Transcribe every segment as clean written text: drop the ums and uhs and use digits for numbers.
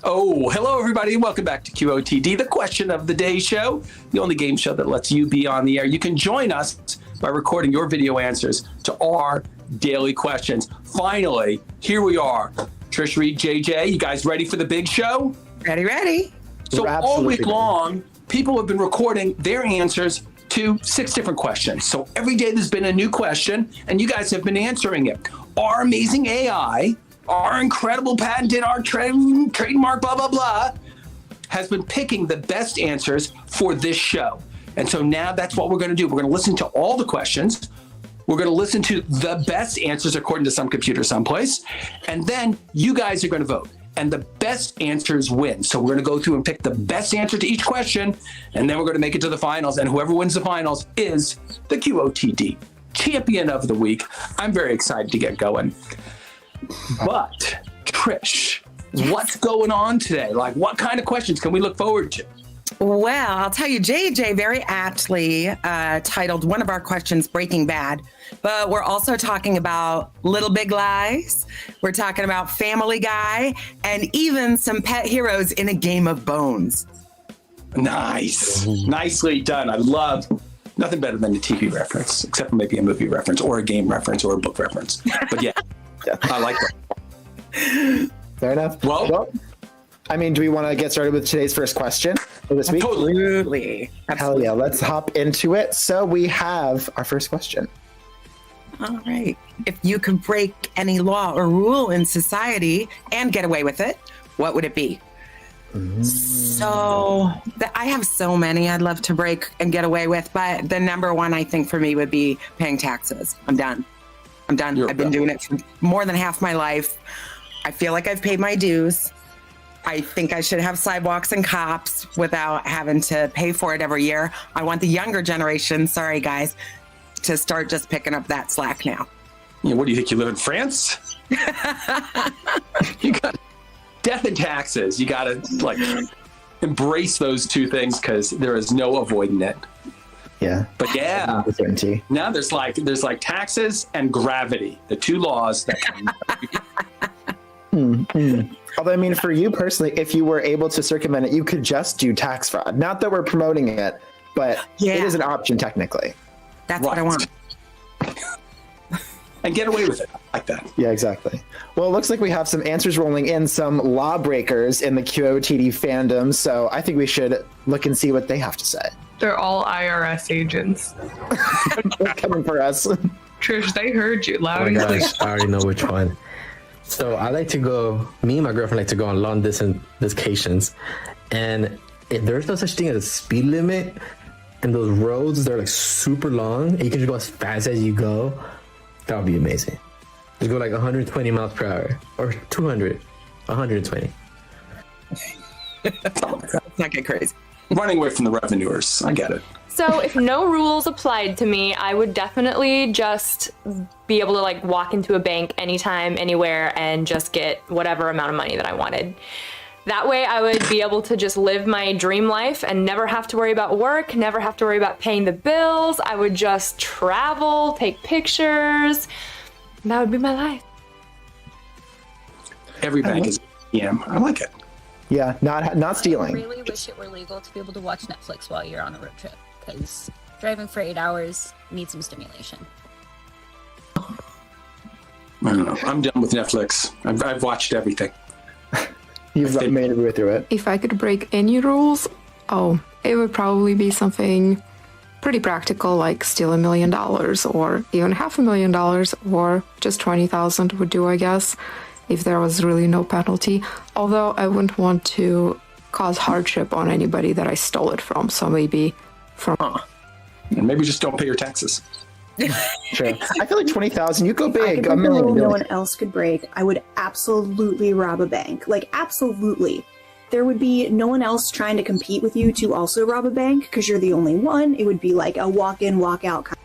Oh, hello, everybody. Welcome back to QOTD, the question of the day show, the only game show that lets you be on the air. You can join us by recording your video answers to our daily questions. Finally, here we are. Trish, Reed, JJ, you guys ready for the big show? Ready. So all week long, people have been recording their answers to 6 different questions. So every day there's been a new question, and you guys have been answering it. Our amazing AI, our incredible patented, our trademark, blah, blah, blah, has been picking the best answers for this show. And so now that's what we're going to do. We're going to listen to all the questions. We're going to listen to the best answers according to some computer someplace. And then you guys are going to vote. And the best answers win. So we're going to go through and pick the best answer to each question. And then we're going to make it to the finals. And whoever wins the finals is the QOTD champion of the week. I'm very excited to get going. But Trish, what's going on today? Like, what kind of questions can we look forward to? Well, I'll tell you, JJ very aptly titled one of our questions Breaking Bad, but we're also talking about Little Big Lies. We're talking about Family Guy and even some pet heroes in a game of bones. Nice. Nicely done. I love nothing better than a TV reference, except for maybe a movie reference or a game reference or a book reference. But yeah. I like that. Fair enough. Well, I mean, do we want to get started with today's first question for this week? Absolutely. Hell yeah, let's hop into it. So we have our first question. All right. If you could break any law or rule in society and get away with it, what would it be? So I have so many I'd love to break and get away with, but the number one I think for me would be paying taxes. I'm done. I've been doing it for more than half my life. I feel like I've paid my dues. I think I should have sidewalks and cops without having to pay for it every year. I want the younger generation, sorry guys, to start just picking up that slack now. Yeah, what do you think? You live in France? You got death and taxes. You got to embrace those two things because there is no avoiding it. Yeah. But yeah, now there's like taxes and gravity, the two laws that come. Although, I mean, for you personally, if you were able to circumvent it, you could just do tax fraud. Not that we're promoting it, but it is an option technically. That's what I want. And get away with it like that. Yeah, exactly. Well, it looks like we have some answers rolling in, some lawbreakers in the QOTD fandom. So I think we should look and see what they have to say. They're all IRS agents. They're coming for us. Trish, they heard you loud Oh and my clear. gosh, I already know which one. So I like to go, me and my girlfriend like to go on long distance vacations. And if there's no such thing as a speed limit, and those roads, they're like super long, and you can just go as fast as you go, that would be amazing. Just go like 120 miles per hour, or 200, 120. Let's not get crazy. Running away from the revenuers. I get it. So if no rules applied to me, I would definitely just be able to like walk into a bank anytime, anywhere, and just get whatever amount of money that I wanted. That way I would be able to just live my dream life and never have to worry about work, never have to worry about paying the bills. I would just travel, take pictures. And that would be my life. Every bank is ATM. I like it. Yeah, not stealing. I really wish it were legal to be able to watch Netflix while you're on a road trip, because driving for 8 hours needs some stimulation. I don't know. I'm done with Netflix. I've watched everything. You've made your way through it. If I could break any rules, it would probably be something pretty practical, like steal $1 million or even $500,000, or just 20,000 would do, I guess, if there was really no penalty. Although I wouldn't want to cause hardship on anybody that I stole it from, so maybe from... And maybe just don't pay your taxes. Sure. I feel like 20,000, you go I big. could A break a rule million. no one else could break. I would absolutely rob a bank. Like, absolutely. There would be no one else trying to compete with you to also rob a bank because you're the only one. It would be like a walk in, walk out kind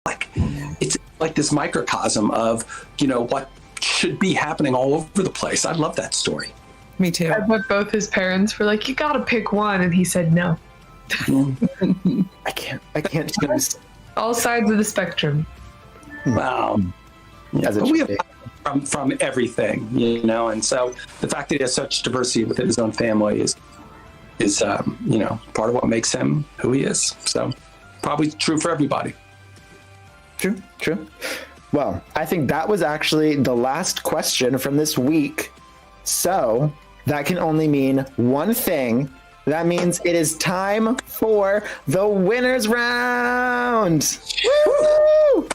like it's like this microcosm of what should be happening all over the place. I love that story. Me too. I bet both his parents were like, "You got to pick one," and he said no. I can't choose. All sides of the spectrum. Wow. Yeah, As it but we should have be. from everything, and so the fact that he has such diversity within his own family is part of what makes him who he is. So probably true for everybody. True. Well, I think that was actually the last question from this week. So that can only mean one thing. That means it is time for the winners round. Woo!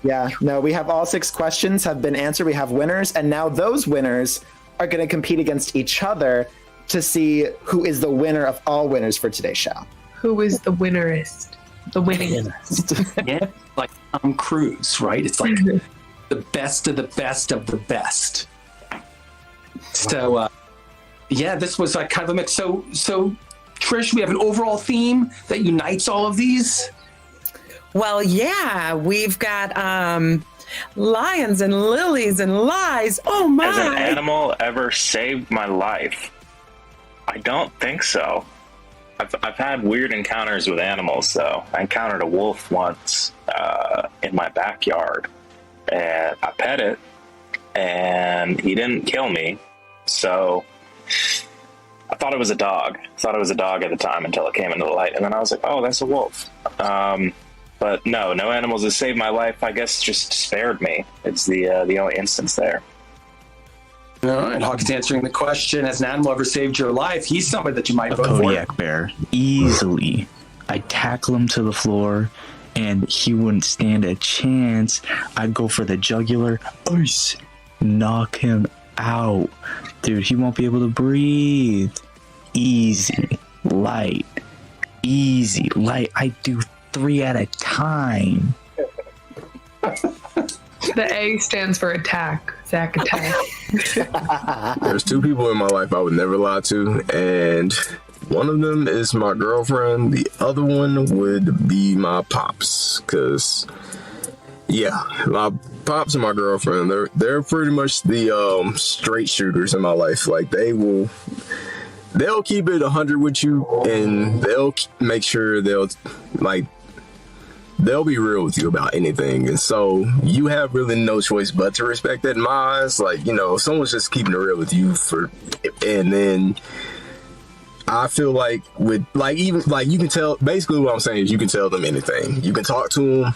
Yeah, no, we have all 6 questions have been answered. We have winners, and now those winners are going to compete against each other to see who is the winner of all winners for today's show. Who is the winnerist? The winningest. Yeah, like Tom Cruise, right? It's like the best of the best of the best. So, this was like kind of a mix. So Trish, we have an overall theme that unites all of these. Well, yeah, we've got lions and lilies and lies. Oh my! Has an animal ever saved my life? I don't think so. I've had weird encounters with animals, though. I encountered a wolf once in my backyard, and I pet it, and he didn't kill me. So I thought it was a dog. I thought it was a dog at the time until it came into the light, and then I was like, "Oh, that's a wolf." But no animals have saved my life. I guess just spared me. It's the only instance there. All right, Hawk is answering the question. Has an animal ever saved your life? He's somebody that you might vote for. Kodiak bear, easily. I'd tackle him to the floor, and he wouldn't stand a chance. I'd go for the jugular, ice, knock him out. Dude, he won't be able to breathe. Easy, light, easy, light. I do 3 at a time. The A stands for attack. Zach attack. There's 2 people in my life I would never lie to, and one of them is my girlfriend. The other one would be my pops, because my pops and my girlfriend, they're pretty much the straight shooters in my life. Like they'll keep it 100 with you, and they'll make sure they'll be real with you about anything. And so you have really no choice but to respect that in my eyes. Like, if someone's just keeping it real with you and then I feel like you can tell, basically what I'm saying is you can tell them anything. You can talk to them.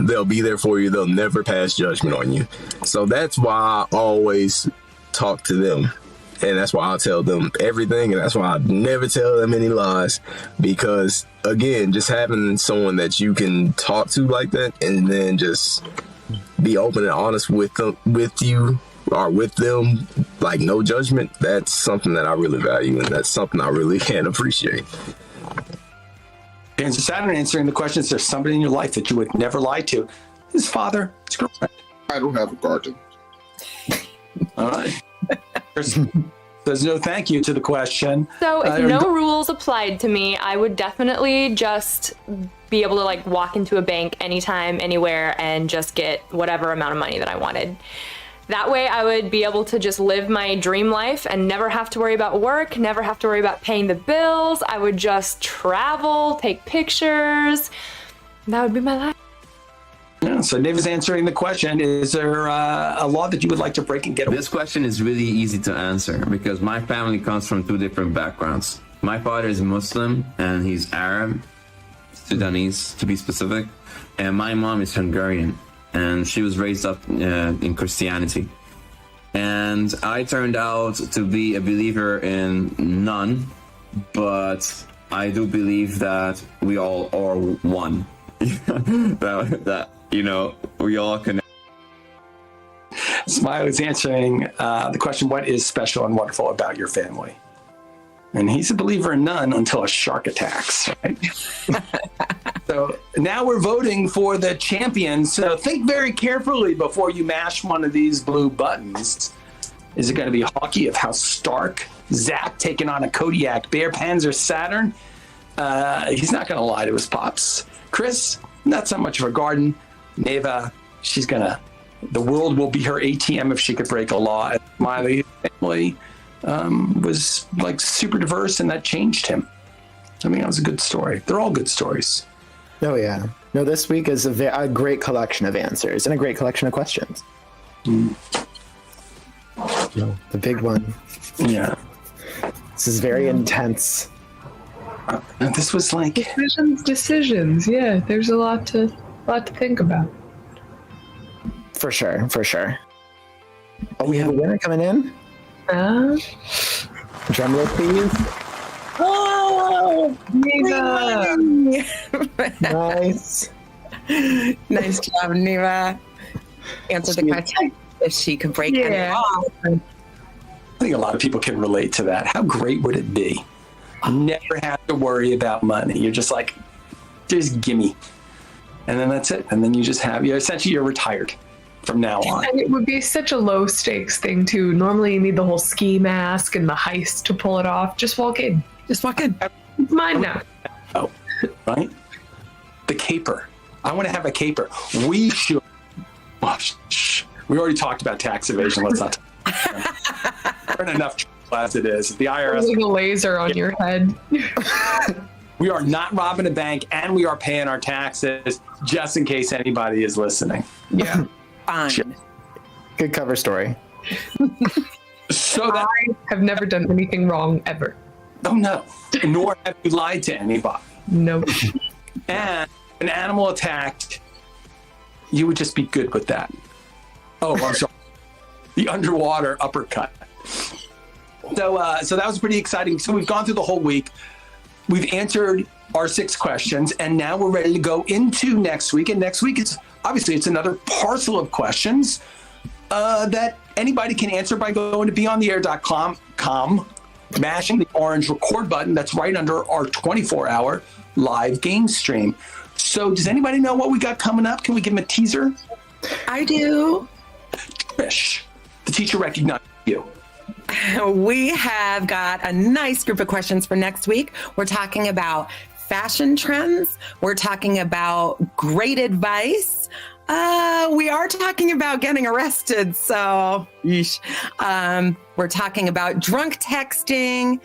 They'll be there for you. They'll never pass judgment on you. So that's why I always talk to them. And that's why I tell them everything, and that's why I never tell them any lies. Because again, just having someone that you can talk to like that, and then just be open and honest with you or with them, like no judgment. That's something that I really value, and that's something I really can appreciate. And so Saturn answering the question: is there somebody in your life that you would never lie to? His father, his girlfriend. I don't have a garden. All right. There's no thank you to the question. So if no rules applied to me, I would definitely just be able to walk into a bank anytime, anywhere, and just get whatever amount of money that I wanted. That way I would be able to just live my dream life and never have to worry about work, never have to worry about paying the bills. I would just travel, take pictures. That would be my life. Yeah, so Dave is answering the question: is there a law that you would like to break and get away? This question is really easy to answer because my family comes from 2 different backgrounds. My father is Muslim and he's Arab, Sudanese to be specific, and my mom is Hungarian and she was raised up in Christianity. And I turned out to be a believer in none, but I do believe that we all are one. that we all connect. Smiley's answering the question: what is special and wonderful about your family? And he's a believer in none until a shark attacks, right? So now we're voting for the champions. So think very carefully before you mash one of these blue buttons. Is it going to be Hockey of House Stark, Zach taking on a Kodiak bear, Panzer Saturn? He's not going to lie to his pops. Chris, not so much of a garden. Neva, the world will be her ATM if she could break a law. Miley family was like super diverse, and that changed him. I mean, that was a good story. They're all good stories. Oh, yeah. No, this week is a great collection of answers and a great collection of questions. No, the big one. Yeah. This is very intense. This was like decisions. Yeah, there's a lot to think about. For sure. Oh, we have a winner coming in. Drum roll, please. Oh, Neva! Nice. Nice job, Neva. Answer the question if she could break any law. I think a lot of people can relate to that. How great would it be? Never have to worry about money. You're just like, just gimme. And then that's it. And then you're retired from now on. And it would be such a low stakes thing too. Normally you need the whole ski mask and the heist to pull it off. Just walk in. It's mine now. Oh, right? The caper. I want to have a caper. We should. Oh, we already talked about tax evasion. Let's not talk. We're in enough trouble as it is. The IRS. There's a laser on your head. We are not robbing a bank, and we are paying our taxes, just in case anybody is listening. Yeah. Fine. Good cover story. So I have never done anything wrong ever. Oh no. Nor have you lied to anybody. Nope. And an animal attacked, you would just be good with that. Oh, I'm sorry. The underwater uppercut. So that was pretty exciting. So we've gone through the whole week. We've answered our 6 questions, and now we're ready to go into next week. And next week, it's another parcel of questions that anybody can answer by going to BeOnTheAir.com, mashing the orange record button that's right under our 24-hour live game stream. So does anybody know what we got coming up? Can we give them a teaser? I do. Trish, the teacher recognized you. We have got a nice group of questions for next week. We're talking about fashion trends. We're talking about great advice. We are talking about getting arrested. So, we're talking about drunk texting.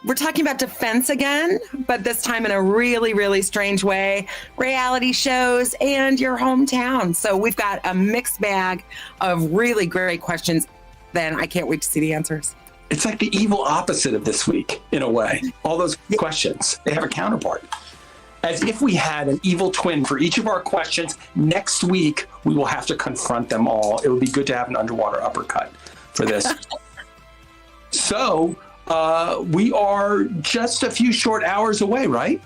We're talking about defense again, but this time in a really, really strange way. Reality shows and your hometown. So we've got a mixed bag of really great questions. Then I can't wait to see the answers. It's like the evil opposite of this week, in a way. All those questions, they have a counterpart. As if we had an evil twin for each of our questions. Next week, we will have to confront them all. It would be good to have an underwater uppercut for this. So we are just a few short hours away, right?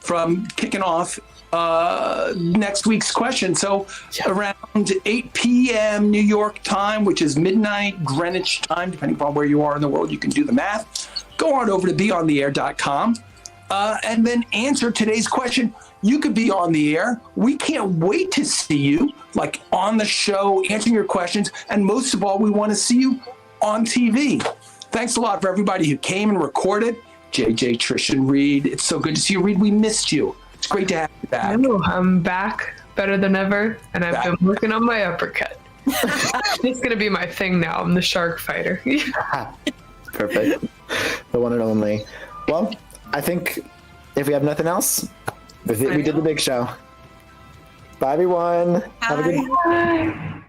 From kicking off next week's question. So around 8 p.m. New York time, which is midnight Greenwich time, depending upon where you are in the world, you can do the math. Go on over to BeOnTheAir.com and then answer today's question. You could be on the air. We can't wait to see you, like on the show, answering your questions. And most of all, we want to see you on TV. Thanks a lot for everybody who came and recorded. JJ, Trish, and Reed. It's so good to see you, Reed. We missed you. It's great to have you back. I know, I'm back better than ever, and I've been working on my uppercut. It's going to be my thing now. I'm the shark fighter. Perfect. The one and only. Well, I think if we have nothing else, we did the big show. Bye, everyone. Have a good Bye.